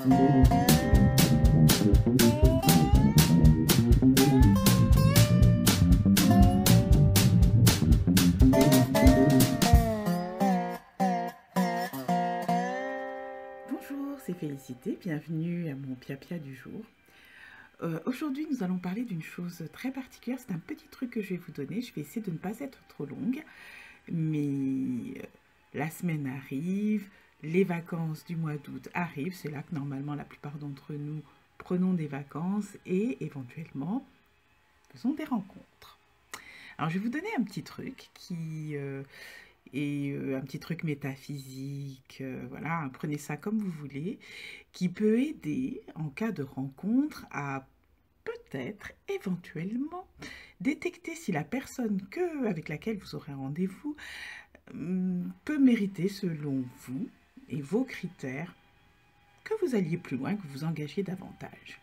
Bonjour, c'est Félicité, bienvenue à mon Pia du jour. Aujourd'hui, nous allons parler d'une chose très particulière. C'est un petit truc que je vais vous donner. Je vais essayer de ne pas être trop longue, mais la semaine arrive, les vacances du mois d'août arrivent. C'est là que normalement la plupart d'entre nous prenons des vacances et éventuellement faisons des rencontres. Alors, je vais vous donner un petit truc qui est un petit truc métaphysique, voilà, prenez ça comme vous voulez, qui peut aider en cas de rencontre à peut-être, éventuellement, détecter si la personne avec laquelle vous aurez rendez-vous peut mériter, selon vous et vos critères, que vous alliez plus loin, que vous engagiez davantage.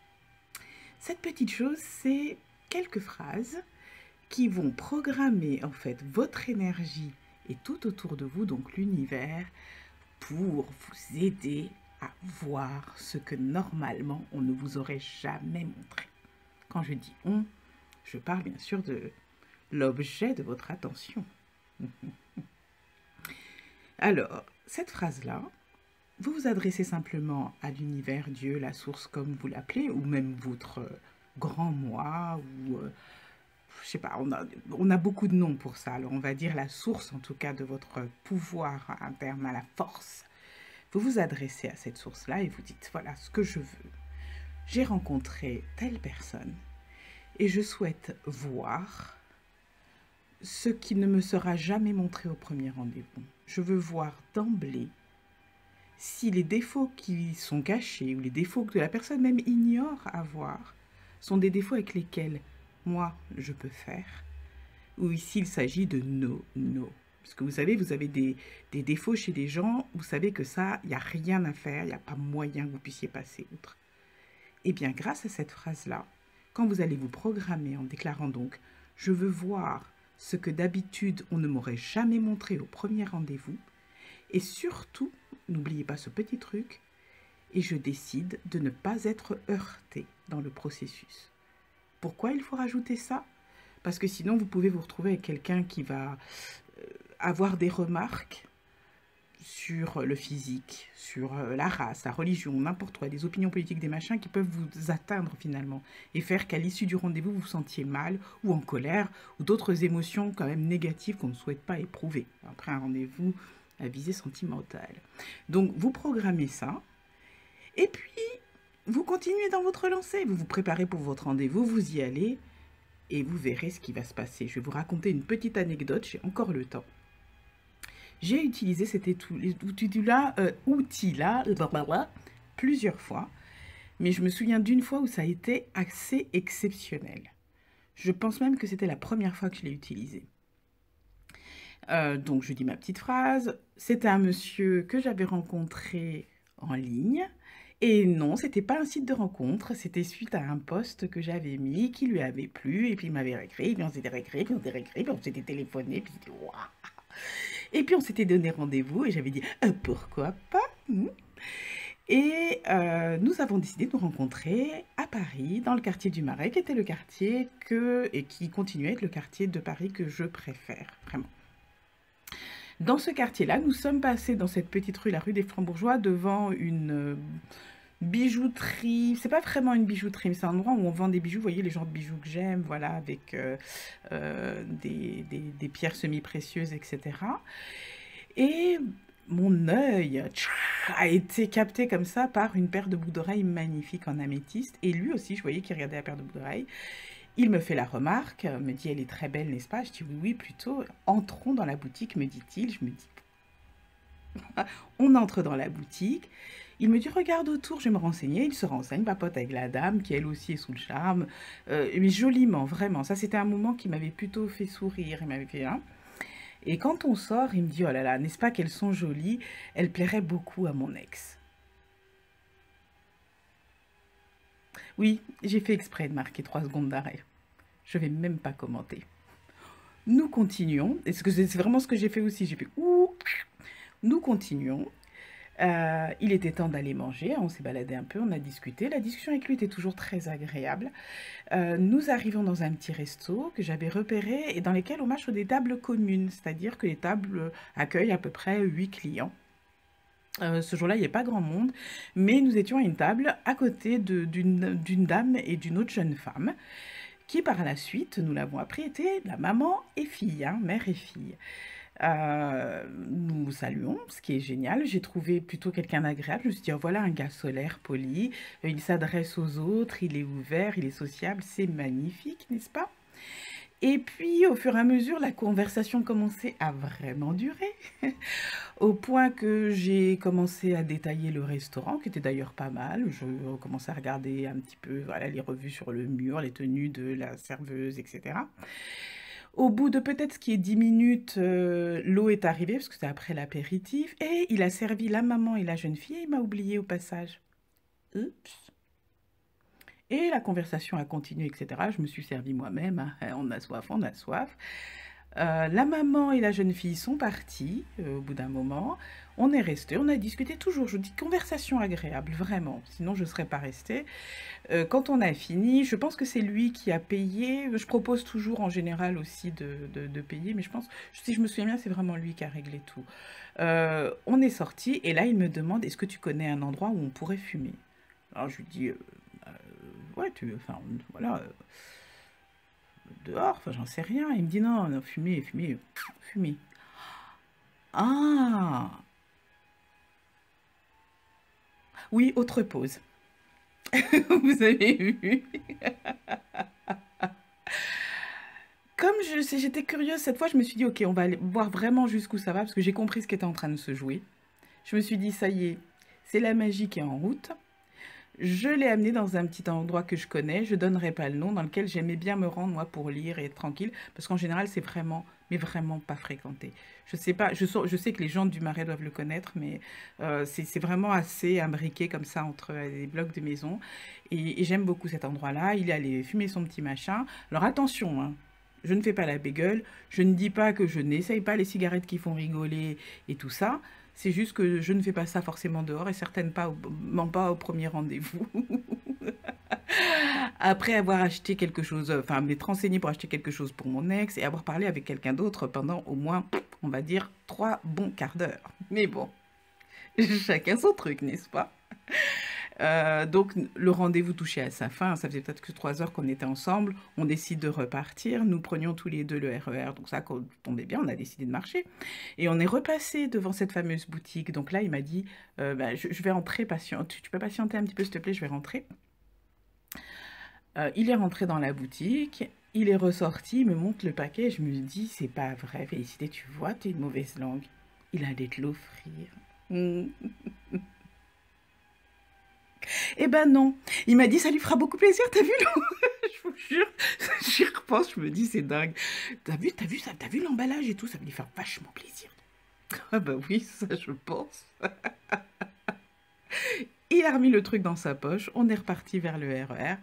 Cette petite chose, c'est quelques phrases qui vont programmer en fait votre énergie et tout autour de vous, donc l'univers, pour vous aider à voir ce que normalement on ne vous aurait jamais montré. Quand je dis on, je parle bien sûr de l'objet de votre attention. Alors, cette phrase-là, vous vous adressez simplement à l'univers, Dieu, la source comme vous l'appelez, ou même votre grand moi, ou je sais pas, on a beaucoup de noms pour ça. Alors on va dire la source en tout cas de votre pouvoir interne, à la force. Vous vous adressez à cette source-là et vous dites, voilà ce que je veux. J'ai rencontré telle personne et je souhaite voir ce qui ne me sera jamais montré au premier rendez-vous. Je veux voir d'emblée si les défauts qui sont cachés ou les défauts que la personne même ignore avoir sont des défauts avec lesquels moi je peux faire, ou ici il s'agit de no. Parce que vous avez des défauts chez des gens, vous savez que ça, il n'y a rien à faire, il n'y a pas moyen que vous puissiez passer outre. Eh bien, grâce à cette phrase-là, quand vous allez vous programmer en déclarant donc « Je veux voir ce que d'habitude on ne m'aurait jamais montré au premier rendez-vous » et surtout, n'oubliez pas ce petit truc, et je décide de ne pas être heurté dans le processus. Pourquoi il faut rajouter ça? Parce que sinon, vous pouvez vous retrouver avec quelqu'un qui va avoir des remarques sur le physique, sur la race, la religion, n'importe quoi, des opinions politiques, des machins qui peuvent vous atteindre finalement et faire qu'à l'issue du rendez-vous, vous vous sentiez mal ou en colère ou d'autres émotions quand même négatives qu'on ne souhaite pas éprouver après un rendez-vous à visée sentimentale. Donc, vous programmez ça et puis vous continuez dans votre lancée, vous vous préparez pour votre rendez-vous, vous y allez et vous verrez ce qui va se passer. Je vais vous raconter une petite anecdote, j'ai encore le temps. J'ai utilisé cet outil-là plusieurs fois, mais je me souviens d'une fois où ça a été assez exceptionnel. Je pense même que c'était la première fois que je l'ai utilisé. Donc je dis ma petite phrase. C'était un monsieur que j'avais rencontré en ligne. Et non, c'était pas un site de rencontre, c'était suite à un post que j'avais mis, qui lui avait plu, et puis il m'avait réécrit, puis on s'était réécrit, puis on s'était réécrit, puis on s'était téléphoné, puis c'était waouh. Et puis on s'était donné rendez-vous, et j'avais dit pourquoi pas. Et nous avons décidé de nous rencontrer à Paris, dans le quartier du Marais, qui était le quartier et qui continuait à être le quartier de Paris que je préfère, vraiment. Dans ce quartier-là, nous sommes passés dans cette petite rue, la rue des Francs-Bourgeois, devant une bijouterie. C'est pas vraiment une bijouterie, mais c'est un endroit où on vend des bijoux. Vous voyez les genres de bijoux que j'aime, voilà, avec des pierres semi-précieuses, etc. Et mon œil a été capté comme ça par une paire de boucles d'oreilles magnifiques en améthyste. Et lui aussi, je voyais qu'il regardait la paire de boucles d'oreilles. Il me fait la remarque, me dit « Elle est très belle, n'est-ce pas ?» Je dis « Oui, plutôt. » Entrons dans la boutique, me dit-il. Je me dis « On entre dans la boutique. » Il me dit « Regarde autour, je vais me renseigner. » Il se renseigne, papote avec la dame, qui elle aussi est sous le charme. Mais joliment, vraiment. Ça, c'était un moment qui m'avait plutôt fait sourire. Il m'avait fait hein. Et quand on sort, il me dit « Oh là là, n'est-ce pas qu'elles sont jolies? Elles plairaient beaucoup à mon ex. » Oui, j'ai fait exprès de marquer 3 secondes d'arrêt. Je ne vais même pas commenter. Nous continuons. Et c'est vraiment ce que j'ai fait aussi. J'ai fait ouh. Nous continuons. Il était temps d'aller manger, on s'est baladé un peu, on a discuté. La discussion avec lui était toujours très agréable. Nous arrivons dans un petit resto que j'avais repéré et dans lequel on marche sur des tables communes, c'est-à-dire que les tables accueillent à peu près 8 clients. Ce jour-là, il n'y a pas grand monde, mais nous étions à une table à côté d'une dame et d'une autre jeune femme, qui par la suite, nous l'avons appris, était la maman et fille, hein, mère et fille. Nous saluons, ce qui est génial. J'ai trouvé plutôt quelqu'un d'agréable. Je me suis dit, oh, voilà un gars solaire, poli. Il s'adresse aux autres, il est ouvert, il est sociable. C'est magnifique, n'est-ce pas? Et puis, au fur et à mesure, la conversation commençait à vraiment durer, au point que j'ai commencé à détailler le restaurant, qui était d'ailleurs pas mal. Je commençais à regarder un petit peu, voilà, les revues sur le mur, les tenues de la serveuse, etc. Au bout de peut-être ce qui est 10 minutes, l'eau est arrivée, parce que c'était après l'apéritif, et il a servi la maman et la jeune fille, et il m'a oublié au passage. Oups. Et la conversation a continué, etc. Je me suis servi moi-même, hein. On a soif, on a soif. La maman et la jeune fille sont parties au bout d'un moment. On est resté, on a discuté toujours. Je vous dis conversation agréable, vraiment. Sinon, je ne serais pas restée. Quand on a fini, je pense que c'est lui qui a payé. Je propose toujours en général aussi de payer, mais je pense, si je me souviens bien, c'est vraiment lui qui a réglé tout. On est sorti et là, il me demande, est-ce que tu connais un endroit où on pourrait fumer? Alors je lui dis, ouais, enfin, voilà, dehors, enfin, j'en sais rien. Il me dit, non, non, fumer, fumer, fumer. Ah, oui, autre pause. Vous avez vu? Comme j'étais curieuse cette fois, je me suis dit, ok, on va aller voir vraiment jusqu'où ça va, parce que j'ai compris ce qui était en train de se jouer. Je me suis dit, ça y est, c'est la magie qui est en route. Je l'ai amené dans un petit endroit que je connais, je donnerai pas le nom, dans lequel j'aimais bien me rendre, moi, pour lire et être tranquille, parce qu'en général, c'est vraiment, mais vraiment pas fréquenté. Je sais pas, je sais que les gens du Marais doivent le connaître, mais c'est vraiment assez imbriqué comme ça entre les blocs de maisons. Et j'aime beaucoup cet endroit-là. Il est allé fumer son petit machin. Alors attention, hein, je ne fais pas la bégueule, je ne dis pas que je n'essaye pas les cigarettes qui font rigoler et tout ça. C'est juste que je ne fais pas ça forcément dehors et certainement pas au premier rendez-vous. Après avoir acheté quelque chose, enfin m'être renseigné pour acheter quelque chose pour mon ex et avoir parlé avec quelqu'un d'autre pendant au moins, on va dire, 3 bons quarts d'heure. Mais bon, chacun son truc, n'est-ce pas? Donc le rendez-vous touchait à sa fin, ça faisait peut-être que 3 heures qu'on était ensemble, on décide de repartir, nous prenions tous les deux le RER, donc ça tombait bien, on a décidé de marcher. Et on est repassé devant cette fameuse boutique, donc là il m'a dit, bah, je vais rentrer, tu peux patienter un petit peu s'il te plaît, je vais rentrer. Il est rentré dans la boutique, il est ressorti, il me montre le paquet, je me dis, c'est pas vrai, Félicité, tu vois, t'es une mauvaise langue. Il allait te l'offrir. Mm. Eh ben non. Il m'a dit, ça lui fera beaucoup plaisir, t'as vu? Je vous jure, j'y repense, je me dis, c'est dingue. T'as vu ça, t'as vu l'emballage et tout, ça va lui faire vachement plaisir. Ah bah oui, ça je pense. Il a remis le truc dans sa poche, on est reparti vers le RER.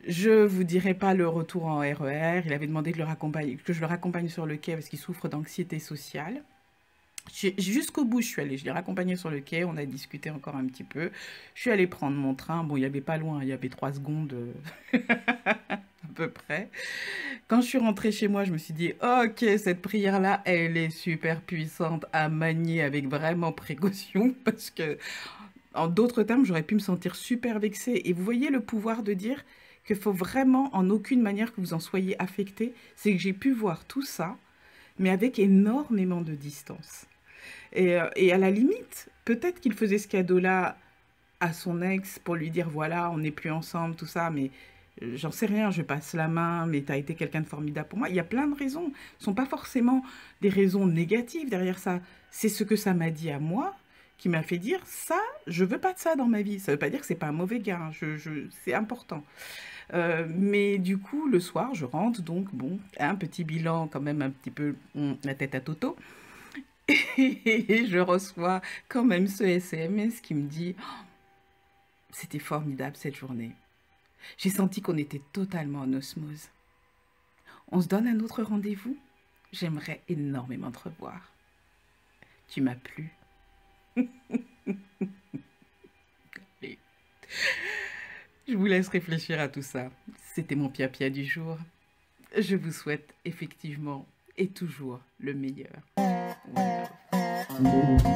Je vous dirai pas le retour en RER, il avait demandé que je le raccompagne sur le quai parce qu'il souffre d'anxiété sociale. Jusqu'au bout, je suis allée, je l'ai raccompagné sur le quai, on a discuté encore un petit peu. Je suis allée prendre mon train, bon, il n'y avait pas loin, il y avait 3 secondes à peu près. Quand je suis rentrée chez moi, je me suis dit, ok, cette prière-là, elle est super puissante à manier avec vraiment précaution parce que, en d'autres termes, j'aurais pu me sentir super vexée. Et vous voyez le pouvoir de dire qu'il faut vraiment, en aucune manière que vous en soyez affecté, c'est que j'ai pu voir tout ça, mais avec énormément de distance. Et à la limite, peut-être qu'il faisait ce cadeau-là à son ex pour lui dire, voilà, on n'est plus ensemble, tout ça, mais j'en sais rien, je passe la main, mais tu as été quelqu'un de formidable pour moi. Il y a plein de raisons. Ce ne sont pas forcément des raisons négatives derrière ça. C'est ce que ça m'a dit à moi qui m'a fait dire, ça, je veux pas de ça dans ma vie. Ça veut pas dire que c'est pas un mauvais gars, hein. C'est important. Mais du coup, le soir, je rentre, donc bon, un petit bilan quand même un petit peu la tête à Toto. Et je reçois quand même ce SMS qui me dit, oh, c'était formidable cette journée. J'ai senti qu'on était totalement en osmose. On se donne un autre rendez-vous? J'aimerais énormément te revoir. Tu m'as plu. Allez, je vous laisse réfléchir à tout ça. C'était mon pia-pia du jour. Je vous souhaite effectivement et toujours le meilleur. One love.